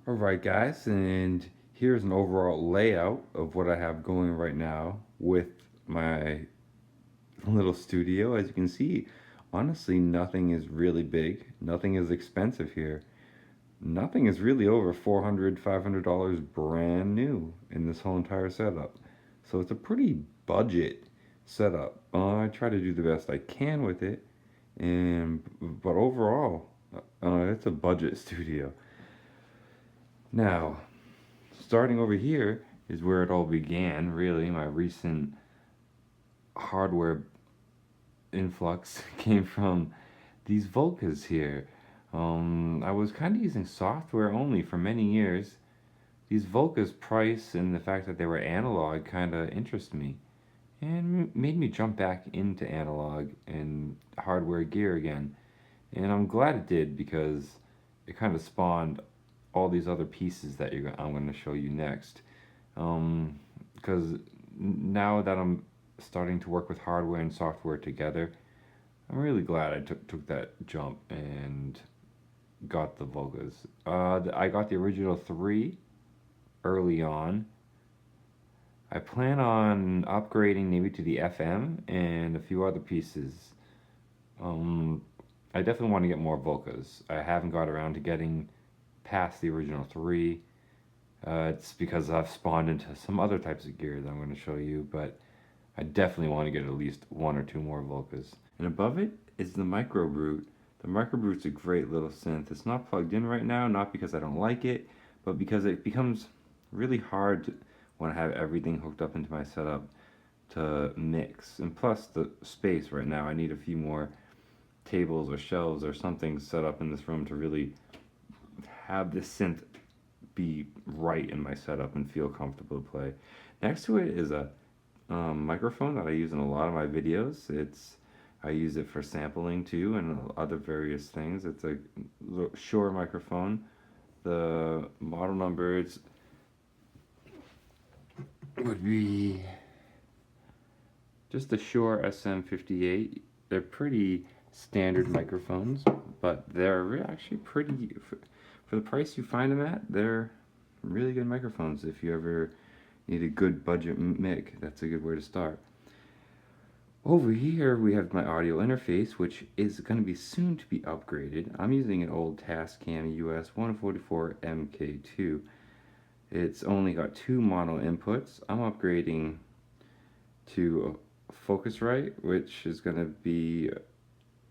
Alright guys, and here's an overall layout of what I have going right now with my little studio. As you can see, honestly nothing is really big, nothing is expensive here. Nothing is really over $400, $500 brand new in this whole entire setup. So it's a pretty budget setup. I try to do the best I can with it, and but overall, it's a budget studio. Now, starting over here is where it all began, really. My recent hardware influx came from these Volcas here. I was kind of using software only for many years. These Volca's price and the fact that they were analog kind of interest me and made me jump back into analog and hardware gear again. And I'm glad it did because it kind of spawned all these other pieces that I'm going to show you next. Because now that I'm starting to work with hardware and software together, I'm really glad I took that jump and got the Volgas. I got the original three early on. I plan on upgrading maybe to the FM and a few other pieces. I definitely want to get more Volcas. I haven't got around to getting past the original three. It's because I've spawned into some other types of gear that I'm going to show you, but I definitely want to get at least one or two more Volcas. And above it is the Microbrute. The Microbrute's a great little synth. It's not plugged in right now, not because I don't like it, but because it becomes really hard when I have everything hooked up into my setup to mix. And plus the space right now, I need a few more tables or shelves or something set up in this room to really have this synth be right in my setup and feel comfortable to play. Next to it is a microphone that I use in a lot of my videos. I use it for sampling too and other various things. It's a Shure microphone. The model numbers would be just the Shure SM58. They're pretty standard microphones, but they're actually pretty, for the price you find them at, they're really good microphones. If you ever need a good budget mic, that's a good way to start. Over here we have my audio interface, which is going to be soon to be upgraded. I'm using an old Tascam US 144 MK2. It's only got two mono inputs. I'm upgrading to Focusrite, which is going to be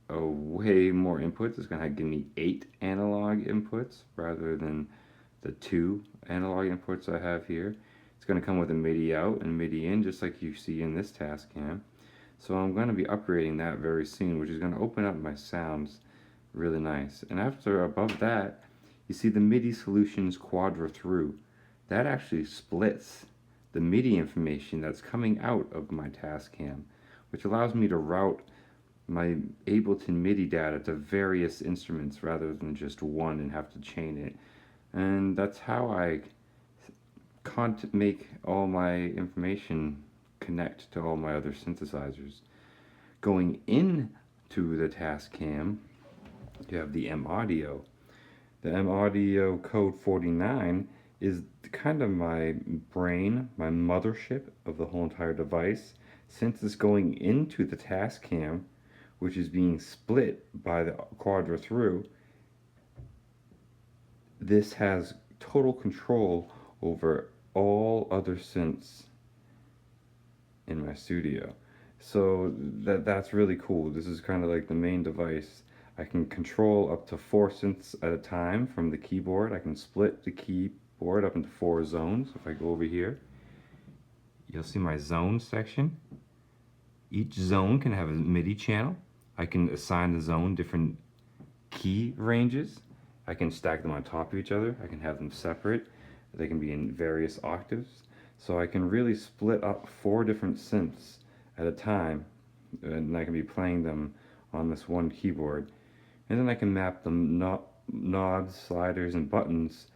a way more inputs. It's going to give me 8 analog inputs rather than the 2 analog inputs I have here. It's going to come with a MIDI out and MIDI in, just like you see in this Tascam. So I'm going to be upgrading that very soon, which is going to open up my sounds really nice. And after, above that, you see the MIDI Solutions Quadra Through. That actually splits the MIDI information that's coming out of my Tascam, which allows me to route my Ableton MIDI data to various instruments rather than just one and have to chain it. And that's how I can't make all my information connect to all my other synthesizers. Going into the Tascam, you have the M Audio. The M Audio code 49 is kind of my brain, my mothership of the whole entire device. Since it's going into the Tascam, which is being split by the Quadra Through, this has total control over all other synths in my studio. So that's really cool. This is kind of like the main device. I can control up to 4 synths at a time from the keyboard. I can split the keyboard up into 4 zones. If I go over here, you'll see my zone section. Each zone can have a MIDI channel. I can assign the zone different key ranges. I can stack them on top of each other. I can have them separate. They can be in various octaves. So I can really split up 4 different synths at a time, and I can be playing them on this one keyboard. And then I can map the knobs, sliders, and buttons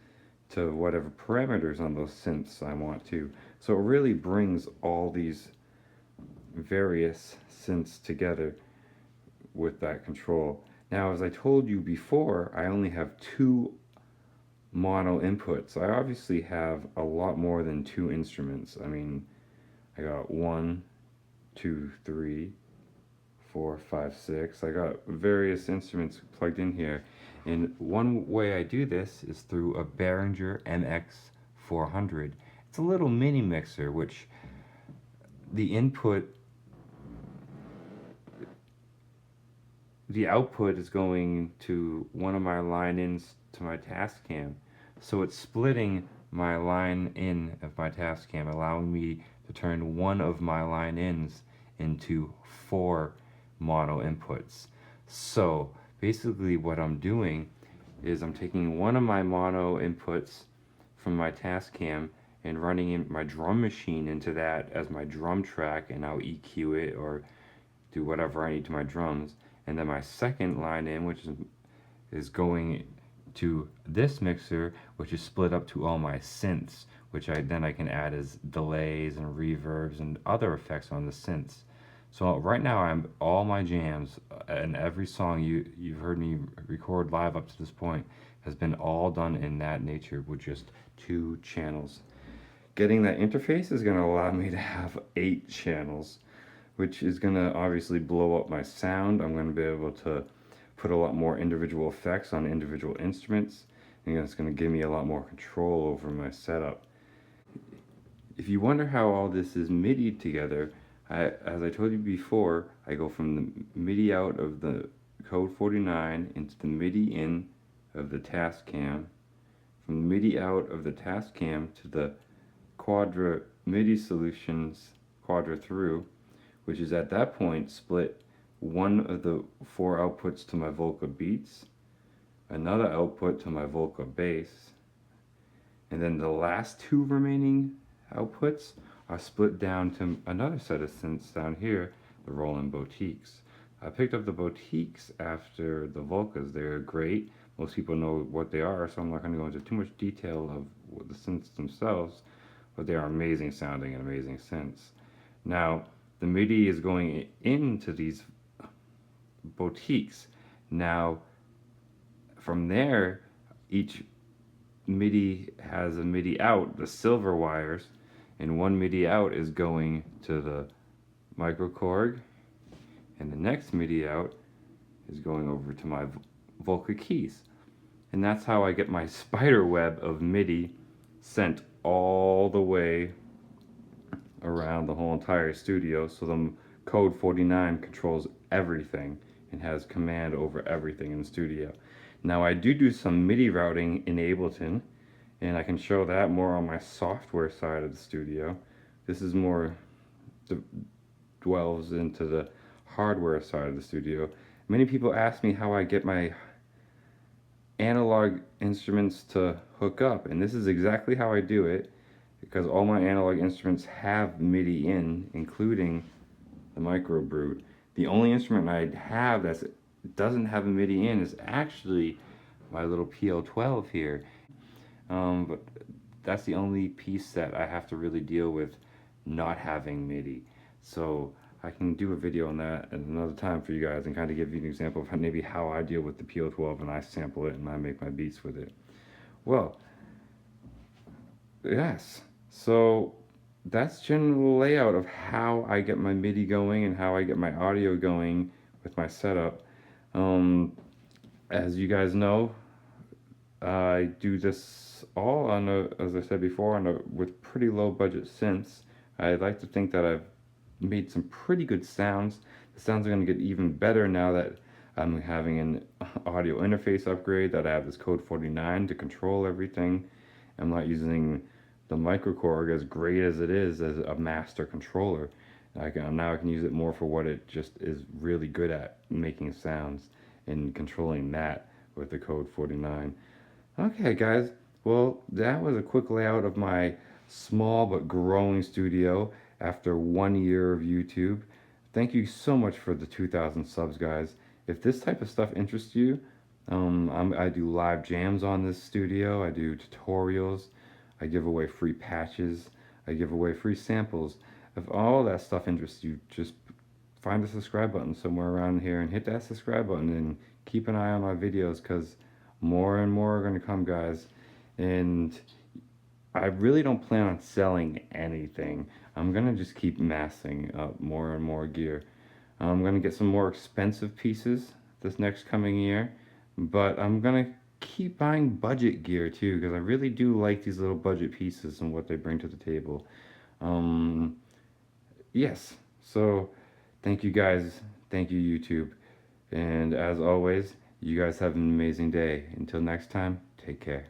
to whatever parameters on those synths I want to. So it really brings all these various synths together with that control. Now, as I told you before, I only have 2 mono inputs. I obviously have a lot more than 2 instruments. I mean, I got 1, 2, 3, 4, 5, 6. I got various instruments plugged in here. And one way I do this is through a Behringer MX 400. It's a little mini mixer, which the input, the output is going to one of my line ins to my task cam. So it's splitting my line in of my task cam, allowing me to turn one of my line ins into 4 mono inputs. So basically what I'm doing is I'm taking one of my mono inputs from my task cam and running in my drum machine into that as my drum track, and I'll EQ it or do whatever I need to my drums. And then my second line in, which is going to this mixer, which is split up to all my synths, which I can add as delays and reverbs and other effects on the synths. So right now I'm all my jams and every song you've heard me record live up to this point has been all done in that nature with just 2 channels. Getting that interface is going to allow me to have 8 channels, which is going to obviously blow up my sound. I'm going to be able to put a lot more individual effects on individual instruments, and it's going to give me a lot more control over my setup. If you wonder how all this is MIDI together, as I told you before, I go from the MIDI out of the Code 49 into the MIDI in of the task cam, from the MIDI out of the task cam to the Quadra MIDI Solutions Quadra through, which is at that point split one of the 4 outputs to my Volca beats, another output to my Volca bass, and then the last 2 remaining outputs are split down to another set of synths down here, the Roland Boutiques. I picked up the Boutiques after the Volcas. They're great. Most people know what they are, so I'm not going to go into too much detail of the synths themselves, but they are amazing sounding and amazing synths. Now, the MIDI is going into these Boutiques. Now, from there, each MIDI has a MIDI out, the silver wires, and one MIDI out is going to the Microkorg, and the next MIDI out is going over to my Volca keys. And that's how I get my spider web of MIDI sent all the way around the whole entire studio, so the Code 49 controls everything and has command over everything in the studio. Now I do some MIDI routing in Ableton, and I can show that more on my software side of the studio. This is more dwells into the hardware side of the studio. Many people ask me how I get my analog instruments to hook up, and this is exactly how I do it, because all my analog instruments have MIDI in, including the Microbrute. The only instrument I have that doesn't have a MIDI in is actually my little PL12 here. But that's the only piece that I have to really deal with not having MIDI. So I can do a video on that at another time for you guys and kind of give you an example of maybe how I deal with the PL12 and I sample it and I make my beats with it. Well, yes. So that's general layout of how I get my MIDI going and how I get my audio going with my setup. As you guys know, I do this all on as I said before, with pretty low budget synths. I like to think that I've made some pretty good sounds. The sounds are going to get even better now that I'm having an audio interface upgrade, that I have this Code 49 to control everything. I'm not using the Microkorg, as great as it is as a master controller. Now I can use it more for what it just is really good at, making sounds and controlling that with the Code 49. Okay guys, well that was a quick layout of my small but growing studio after 1 year of YouTube. Thank you so much for the 2,000 subs, guys. If this type of stuff interests you, I do live jams on this studio, I do tutorials, I give away free patches, I give away free samples. If all that stuff interests you, just find the subscribe button somewhere around here and hit that subscribe button and keep an eye on my videos, because more and more are going to come, guys. And I really don't plan on selling anything. I'm gonna just keep massing up more and more gear. I'm gonna get some more expensive pieces this next coming year, but I'm gonna keep buying budget gear too because I really do like these little budget pieces and what they bring to the table. Um, yes. So thank you guys. Thank you, YouTube. And as always, you guys have an amazing day. Until next time, take care.